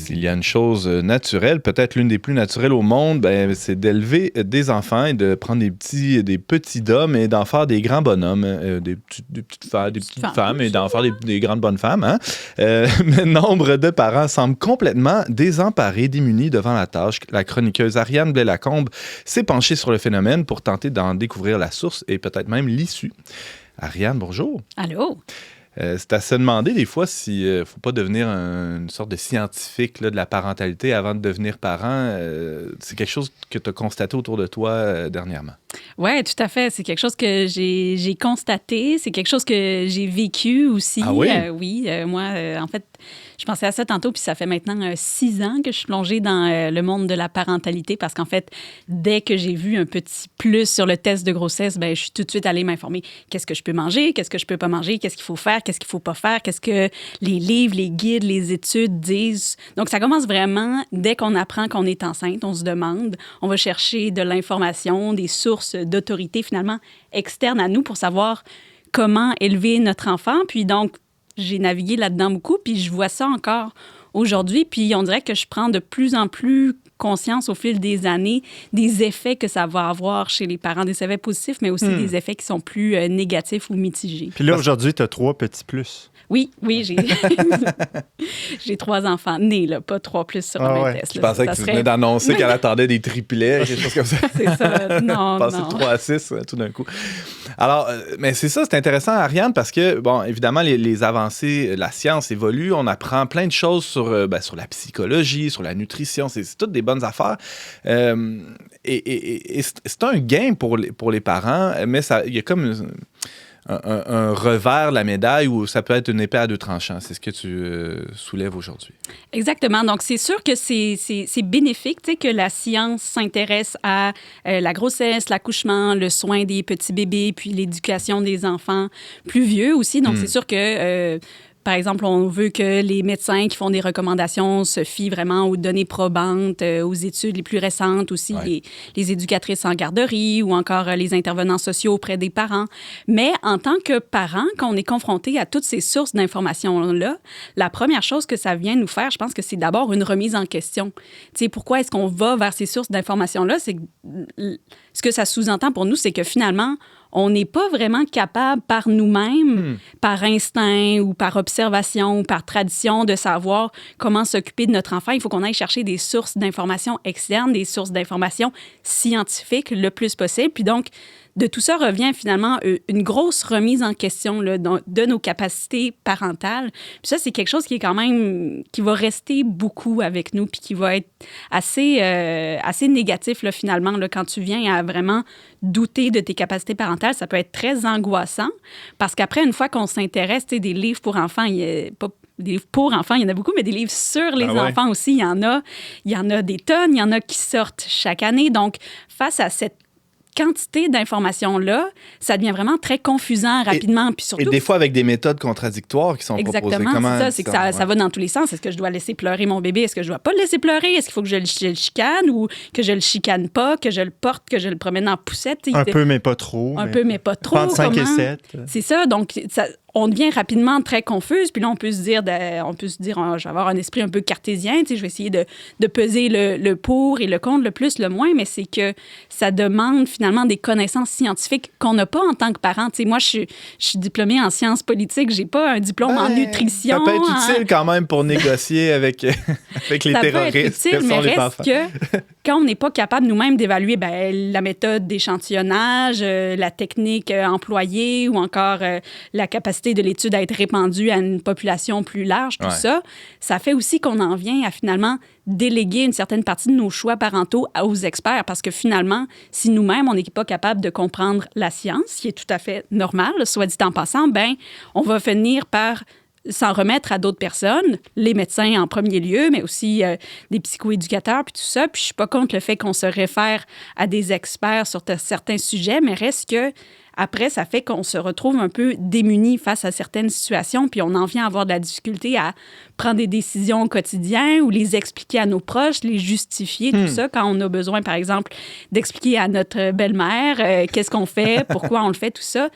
S'il y a une chose naturelle, peut-être l'une des plus naturelles au monde, ben, c'est d'élever des enfants et de prendre des petits d'hommes et d'en faire des grands bonhommes, des petites femmes et d'en faire des grandes bonnes femmes. Hein? Mais nombre de parents semblent complètement désemparés, démunis devant la tâche. La chroniqueuse Ariane Blais-Lacombe s'est penchée sur le phénomène pour tenter d'en découvrir la source et peut-être même l'issue. Ariane, bonjour. Allô? C'est à se demander des fois s'il ne faut pas devenir une sorte de scientifique là, de la parentalité avant de devenir parent. C'est quelque chose que tu as constaté autour de toi dernièrement. Oui, tout à fait. C'est quelque chose que j'ai constaté. C'est quelque chose que j'ai vécu aussi. Ah oui? Oui, moi, en fait, je pensais à ça tantôt, puis ça fait maintenant 6 ans que je suis plongée dans le monde de la parentalité parce qu'en fait, dès que j'ai vu un petit plus sur le test de grossesse, ben, je suis tout de suite allée m'informer. Qu'est-ce que je peux manger? Qu'est-ce que je peux pas manger? Qu'est-ce qu'il faut faire? Qu'est-ce qu'il faut pas faire? Qu'est-ce que les livres, les guides, les études disent? Donc, ça commence vraiment dès qu'on apprend qu'on est enceinte. On se demande, on va chercher de l'information, des sources d'autorité finalement externes à nous pour savoir comment élever notre enfant. Puis donc, j'ai navigué là-dedans beaucoup, puis je vois ça encore aujourd'hui. Puis on dirait que je prends de plus en plus conscience au fil des années des effets que ça va avoir chez les parents, des effets positifs, mais aussi des effets qui sont plus négatifs ou mitigés. Puis là, aujourd'hui, tu as 3 petits plus. Oui, j'ai 3 enfants nés, là, pas 3 plus sur un test. Je pensais que tu venais d'annoncer qu'elle attendait des triplets, quelque chose comme ça. C'est ça, non, passer de 3 à 6 tout d'un coup. Alors, mais c'est ça, c'est intéressant, Ariane, parce que, bon, évidemment, les avancées, la science évolue, on apprend plein de choses sur la psychologie, sur la nutrition, c'est toutes des bonnes affaires. Et c'est un gain pour les parents, mais il y a comme un revers de la médaille où ça peut être une épée à 2 tranchants. C'est ce que tu soulèves aujourd'hui. Exactement. Donc, c'est sûr que c'est bénéfique que la science s'intéresse à la grossesse, l'accouchement, le soin des petits bébés, puis l'éducation des enfants plus vieux aussi. Donc, c'est sûr que... par exemple, on veut que les médecins qui font des recommandations se fient vraiment aux données probantes, aux études les plus récentes aussi, les éducatrices en garderie ou encore les intervenants sociaux auprès des parents. Mais en tant que parent, quand on est confronté à toutes ces sources d'informations-là, la première chose que ça vient nous faire, je pense que c'est d'abord une remise en question. Tu sais, pourquoi est-ce qu'on va vers ces sources d'informations-là? Ce que ça sous-entend pour nous, c'est que finalement, on n'est pas vraiment capable par nous-mêmes, par instinct ou par observation ou par tradition de savoir comment s'occuper de notre enfant. Il faut qu'on aille chercher des sources d'informations externes, des sources d'informations scientifiques le plus possible. Puis donc, de tout ça revient finalement une grosse remise en question là, de nos capacités parentales. Puis ça, c'est quelque chose qui est quand même, qui va rester beaucoup avec nous puis qui va être assez négatif là, finalement. Là, quand tu viens à vraiment douter de tes capacités parentales, ça peut être très angoissant parce qu'après, une fois qu'on s'intéresse, tu sais, des livres pour enfants, des livres pour enfants, il y en a beaucoup, mais des livres sur les enfants aussi, il y en a des tonnes, il y en a qui sortent chaque année. Donc, face à cette quantité d'informations-là, ça devient vraiment très confusant rapidement. Puis surtout, et des fois avec des méthodes contradictoires qui sont proposées. Exactement, c'est ça. Ça va dans tous les sens. Est-ce que je dois laisser pleurer mon bébé? Est-ce que je dois pas le laisser pleurer? Est-ce qu'il faut que je le chicane ou que je le chicane pas, que je le porte, que je le promène en poussette? Un peu, mais pas trop. Un peu, mais pas trop. Entre 5 et 7. C'est ça. Donc, on devient rapidement très confuse. Puis là, on peut se dire, je vais avoir un esprit un peu cartésien. Je vais essayer de peser le pour et le contre, le plus, le moins. Mais c'est que ça demande finalement des connaissances scientifiques qu'on n'a pas en tant que parent. Moi, je suis diplômée en sciences politiques. J'ai pas un diplôme en nutrition. Ça peut être utile quand même pour négocier avec les terroristes. Ça peut être utile, mais reste que quand on n'est pas capable nous-mêmes d'évaluer la méthode d'échantillonnage, la technique employée ou encore la capacité de l'étude à être répandue à une population plus large, tout ça, ça fait aussi qu'on en vient à finalement déléguer une certaine partie de nos choix parentaux aux experts parce que finalement, si nous-mêmes, on n'est pas capable de comprendre la science, ce qui est tout à fait normal, soit dit en passant, on va finir par s'en remettre à d'autres personnes, les médecins en premier lieu, mais aussi des psychoéducateurs, puis tout ça. Puis je suis pas contre le fait qu'on se réfère à des experts sur certains sujets, mais reste que après, ça fait qu'on se retrouve un peu démunis face à certaines situations, puis on en vient à avoir de la difficulté à prendre des décisions au quotidien ou les expliquer à nos proches, les justifier, tout ça, quand on a besoin, par exemple, d'expliquer à notre belle-mère qu'est-ce qu'on fait, pourquoi on le fait, tout ça.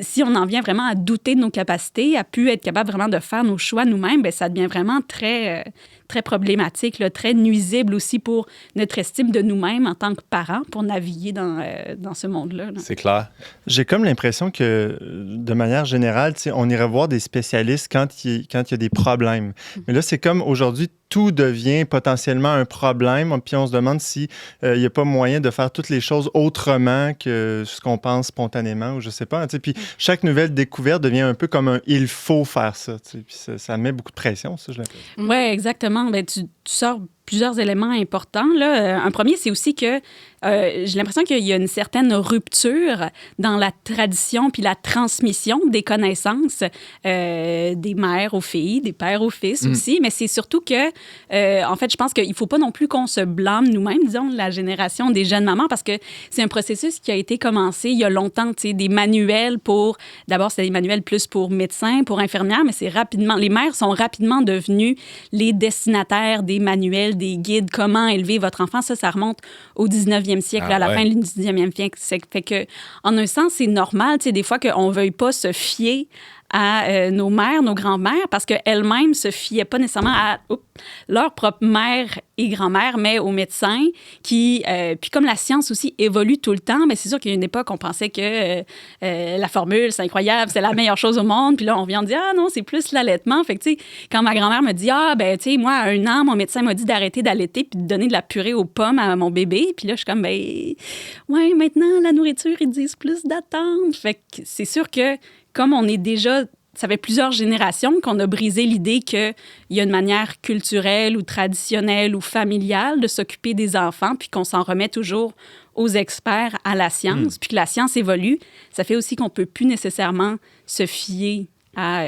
si on en vient vraiment à douter de nos capacités, à plus être capable vraiment de faire nos choix nous-mêmes, bien, ça devient vraiment très, très problématique, là, très nuisible aussi pour notre estime de nous-mêmes en tant que parents pour naviguer dans ce monde-là. Là. C'est clair. J'ai comme l'impression que, de manière générale, on irait voir des spécialistes quand il y a des problèmes. Mais là, c'est comme aujourd'hui, tout devient potentiellement un problème, puis on se demande s'il n'y a pas moyen de faire toutes les choses autrement que ce qu'on pense spontanément, ou je sais pas. Puis chaque nouvelle découverte devient un peu comme un « il faut faire ça ». Puis ça met beaucoup de pression, ça, je l'impression. Oui, exactement. Bien, tu sors plusieurs éléments importants. Là. Un premier, c'est aussi que j'ai l'impression qu'il y a une certaine rupture dans la tradition puis la transmission des connaissances des mères aux filles, des pères aux fils aussi. Mais c'est surtout que, en fait, je pense qu'il ne faut pas non plus qu'on se blâme nous-mêmes, disons, la génération des jeunes mamans, parce que c'est un processus qui a été commencé il y a longtemps. Tu sais, des manuels pour... D'abord, c'était des manuels plus pour médecins, pour infirmières, mais c'est rapidement... Les mères sont rapidement devenues les destinataires des manuels, des guides, comment élever votre enfant. Ça remonte au 19e siècle, à la fin du 19e siècle. Fait que, en un sens, c'est normal, tu sais, des fois qu'on ne veuille pas se fier à nos mères, nos grands-mères, parce qu'elles-mêmes se fiaient pas nécessairement à leur propre mère et grand-mère, mais aux médecins qui... puis comme la science aussi évolue tout le temps, mais c'est sûr qu'il y a une époque, on pensait que la formule, c'est incroyable, c'est la meilleure chose au monde. Puis là, on vient de dire, ah non, c'est plus l'allaitement. Fait que, tu sais, quand ma grand-mère me dit, ah, ben, tu sais, moi, à 1 an, mon médecin m'a dit d'arrêter d'allaiter puis de donner de la purée aux pommes à mon bébé. Puis là, je suis comme, ben, ouais, maintenant, la nourriture, ils disent plus d'attente. Fait que c'est sûr que comme on est déjà, ça fait plusieurs générations qu'on a brisé l'idée qu'il y a une manière culturelle ou traditionnelle ou familiale de s'occuper des enfants, puis qu'on s'en remet toujours aux experts, à la science, puis que la science évolue, ça fait aussi qu'on ne peut plus nécessairement se fier à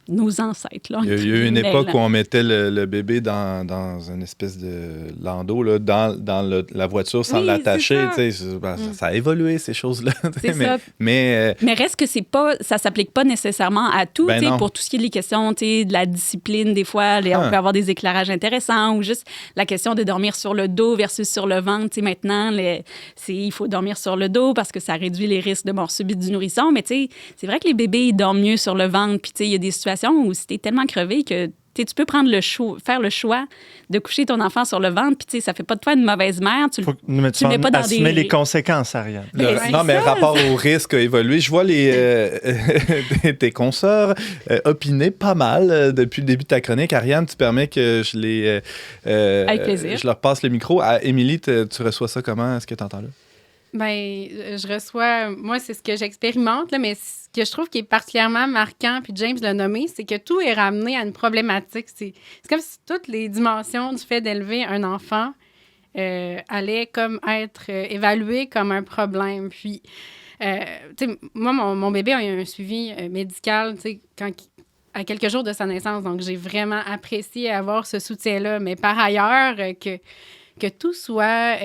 nos ancêtres. Là, il y a eu une époque où on mettait le bébé dans une espèce de landau, là, dans la voiture sans l'attacher. Ça a évolué, ces choses-là. Mais reste que ça ne s'applique pas nécessairement à tout. Pour tout ce qui est les questions de la discipline, des fois, on peut avoir des éclairages intéressants ou juste la question de dormir sur le dos versus sur le ventre. Maintenant, il faut dormir sur le dos parce que ça réduit les risques de mort subite du nourrisson. Mais c'est vrai que les bébés, ils dorment mieux sur le ventre. Puis, il y a des situations où si t'es tellement crevé que tu peux faire le choix de coucher ton enfant sur le ventre, puis ça fait pas de toi une mauvaise mère. Tu mets pas dans assumer les conséquences, Ariane. Mais rapport au risque a évolué. Je vois tes consoeurs opiner pas mal depuis le début de ta chronique. Ariane, tu permets que je les... Avec plaisir. Je leur passe le micro. Émilie, tu reçois ça comment? Est-ce que tu entends là? Bien, je reçois... Moi, c'est ce que j'expérimente, là, mais ce que je trouve qui est particulièrement marquant, puis James l'a nommé, c'est que tout est ramené à une problématique. C'est comme si toutes les dimensions du fait d'élever un enfant allaient comme être évaluées comme un problème. Puis, tu sais, moi, mon bébé a eu un suivi médical, tu sais, à quelques jours de sa naissance. Donc, j'ai vraiment apprécié avoir ce soutien-là. Mais par ailleurs, que tout soit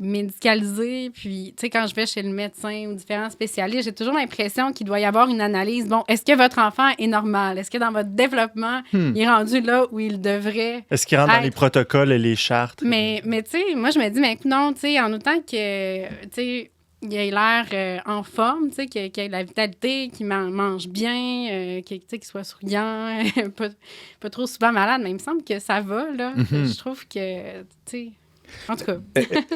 médicalisé. Puis, tu sais, quand je vais chez le médecin ou différents spécialistes, j'ai toujours l'impression qu'il doit y avoir une analyse. Bon, est-ce que votre enfant est normal? Est-ce que dans votre développement, il est rendu là où il devrait Est-ce qu'il rentre dans les protocoles et les chartes? Mais tu sais, moi, je me dis, mais non, tu sais, en autant que, tu sais, il ait l'air en forme, tu sais, qu'il ait de la vitalité, qu'il mange bien, qu'il soit souriant, pas trop souvent malade, mais il me semble que ça va, là. Je trouve que, tu sais... En tout cas.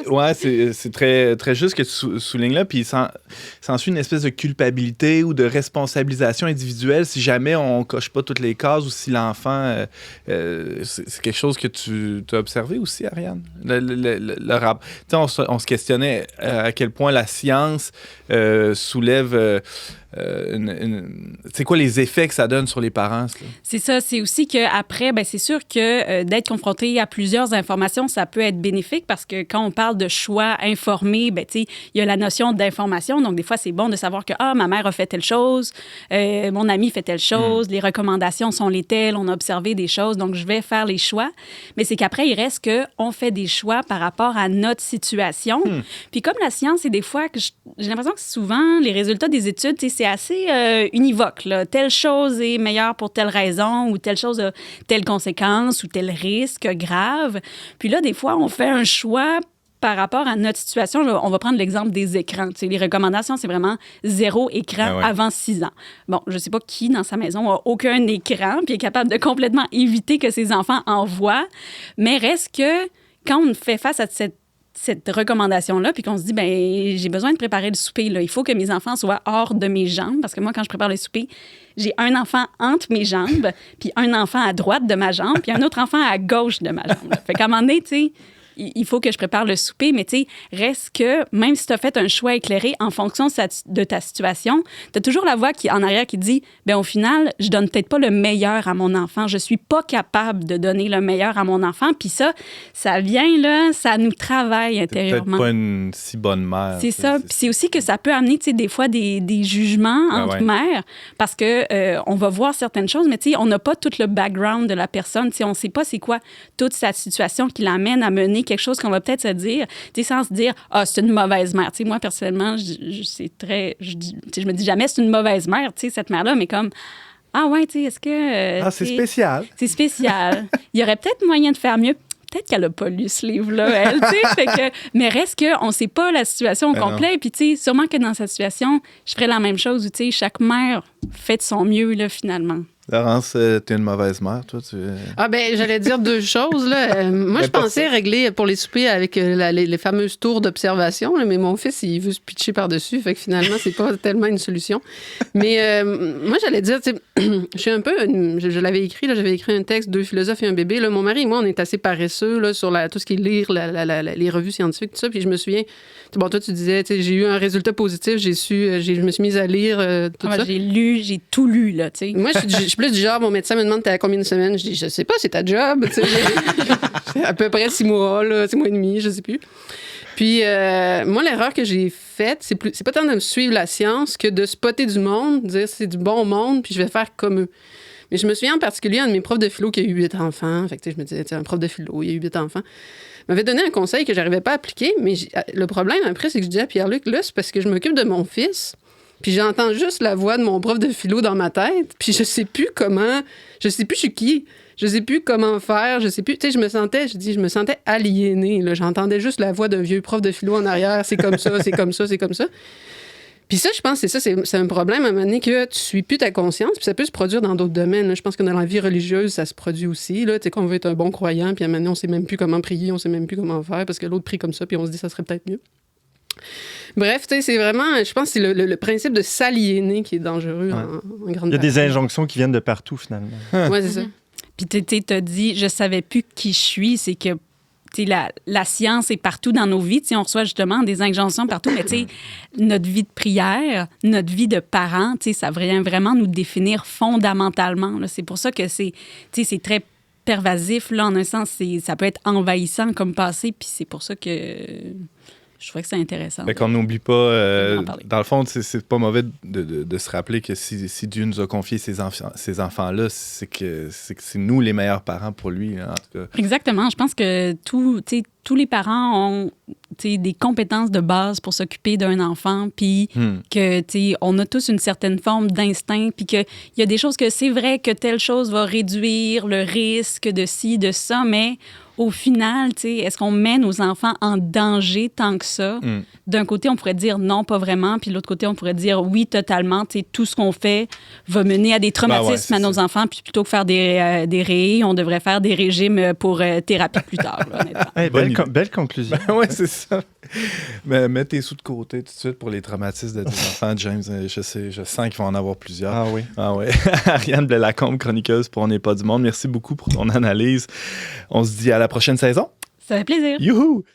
Ouais, c'est très, très juste que tu soulignes là. Puis s'ensuit une espèce de culpabilité ou de responsabilisation individuelle si jamais on coche pas toutes les cases ou si l'enfant... c'est quelque chose que tu as observé aussi, Ariane? On se questionnait à quel point la science soulève... c'est quoi les effets que ça donne sur les parents? C'est ça. C'est aussi qu'après, c'est sûr que d'être confronté à plusieurs informations, ça peut être bénéfique parce que quand on parle de choix informés, il y a la notion d'information. Donc, des fois, c'est bon de savoir que ma mère a fait telle chose, mon ami fait telle chose, les recommandations sont les telles, on a observé des choses, donc je vais faire les choix. Mais c'est qu'après, il reste qu'on fait des choix par rapport à notre situation. Puis comme la science, c'est des fois que j'ai l'impression que souvent, les résultats des études, c'est assez univoque. Là. Telle chose est meilleure pour telle raison ou telle chose a telle conséquence ou tel risque grave. Puis là, des fois, on fait un choix par rapport à notre situation, là, on va prendre l'exemple des écrans. Tu sais, les recommandations, c'est vraiment 0 écran avant 6 ans. Bon, je ne sais pas qui dans sa maison n'a aucun écran puis est capable de complètement éviter que ses enfants en voient, mais reste que quand on fait face à cette recommandation-là, puis qu'on se dit, ben j'ai besoin de préparer le souper, là. Il faut que mes enfants soient hors de mes jambes, parce que moi, quand je prépare le souper, j'ai un enfant entre mes jambes, puis un enfant à droite de ma jambe, puis un autre enfant à gauche de ma jambe. Fait qu'à un moment donné, tu sais, il faut que je prépare le souper, mais tu sais, reste que, même si tu as fait un choix éclairé en fonction de ta situation, tu as toujours la voix en arrière qui dit, bien, au final, je donne peut-être pas le meilleur à mon enfant. Je suis pas capable de donner le meilleur à mon enfant. Puis ça vient, là, ça nous travaille intérieurement. Peut-être pas une si bonne mère. C'est ça. Puis c'est aussi que ça peut amener, tu sais, des fois, des jugements entre mères, parce que on va voir certaines choses, mais tu sais, on n'a pas tout le background de la personne. Tu sais, on sait pas c'est quoi toute sa situation qui l'amène à mener quelque chose qu'on va peut-être se dire, tu sais, sans se dire, c'est une mauvaise mère. Tu sais, moi, personnellement, je me dis jamais c'est une mauvaise mère, tu sais, cette mère-là, mais comme, tu sais, est-ce que... c'est spécial. C'est spécial. Il y aurait peut-être moyen de faire mieux. Peut-être qu'elle n'a pas lu ce livre-là, elle, tu sais. Mais reste qu'on ne sait pas la situation au complet. Puis, tu sais, sûrement que dans cette situation, je ferais la même chose. Tu sais, chaque mère fait de son mieux, là, finalement. Laurence, t'es une mauvaise mère, toi? J'allais dire 2 choses, là. Moi, je pensais régler pour les soupers avec les fameuses tours d'observation, là, mais mon fils, il veut se pitcher par-dessus, fait que finalement, c'est pas tellement une solution. Mais moi, j'allais dire, tu sais, je suis un peu... Je l'avais écrit, là, j'avais écrit un texte, 2 philosophes et un bébé. Là, mon mari et moi, on est assez paresseux là, sur tout ce qui est lire les revues scientifiques, tout ça, puis je me souviens... Bon, toi, tu disais, tu sais, j'ai eu un résultat positif, je me suis mise à lire tout ça. J'ai tout lu, là, tu sais. Moi, je suis plus du genre, mon médecin me demande t'es à combien de semaines? Je dis, je sais pas, c'est ta job. C'est à peu près 6 mois, là, 6 mois et demi, je sais plus. Puis, moi, l'erreur que j'ai faite, c'est pas tant de me suivre la science que de spotter du monde, dire c'est du bon monde, puis je vais faire comme eux. Mais je me souviens en particulier, un de mes profs de philo qui a eu 8 enfants. Fait que, je me disais, un prof de philo, il a eu 8 enfants. M'avait donné un conseil que j'arrivais pas à appliquer, mais le problème après, c'est que je disais à Pierre-Luc, là, c'est parce que je m'occupe de mon fils. Puis j'entends juste la voix de mon prof de philo dans ma tête, puis je sais plus je suis qui, je sais plus comment faire, je sais plus, tu sais, je me sentais aliénée, là, j'entendais juste la voix d'un vieux prof de philo en arrière, c'est comme ça, c'est comme ça, c'est comme ça. Puis ça, je pense que c'est un problème à un moment donné que tu suis plus ta conscience, puis ça peut se produire dans d'autres domaines, là. Je pense que dans la vie religieuse, ça se produit aussi, là, tu sais, qu'on veut être un bon croyant, puis à un moment donné, on sait même plus comment prier, on sait même plus comment faire, parce que l'autre prie comme ça, puis on se dit ça serait peut-être mieux. Bref, tu sais, c'est vraiment, je pense que c'est le principe de s'aliéner qui est dangereux en grande partie. Il y a des injonctions qui viennent de partout, finalement. Oui, c'est ça. Puis tu t'as dit, je savais plus qui je suis, c'est que la science est partout dans nos vies. On reçoit justement des injonctions partout, mais notre vie de prière, notre vie de parents, ça vient vraiment nous définir fondamentalement. Là. C'est pour ça que c'est très pervasif. Là, en un sens, ça peut être envahissant comme passé, puis c'est pour ça que je trouvais que c'est intéressant. Mais qu'on n'oublie pas, dans le fond, c'est pas mauvais de se rappeler que si Dieu nous a confié ces enfants-là, c'est que c'est nous les meilleurs parents pour lui, en tout cas. Exactement. Je pense que tous les parents ont des compétences de base pour s'occuper d'un enfant, puis que on a tous une certaine forme d'instinct, puis qu'il y a des choses que c'est vrai que telle chose va réduire le risque de ci, de ça, mais au final, est-ce qu'on met nos enfants en danger tant que ça? D'un côté, on pourrait dire non, pas vraiment, puis de l'autre côté, on pourrait dire oui, totalement. Tout ce qu'on fait va mener à des traumatismes à nos enfants, puis plutôt que faire des ré, on devrait faire des régimes pour thérapie plus tard. Là, belle conclusion. Oui, c'est ça. Mais mets tes sous de côté tout de suite pour les traumatismes de tes enfants, James. Je sens qu'il va en avoir plusieurs. Ah oui. Ariane Blais-Lacombe, chroniqueuse pour On n'est pas du monde. Merci beaucoup pour ton analyse. On se dit à la prochaine saison. Ça fait plaisir. Youhou!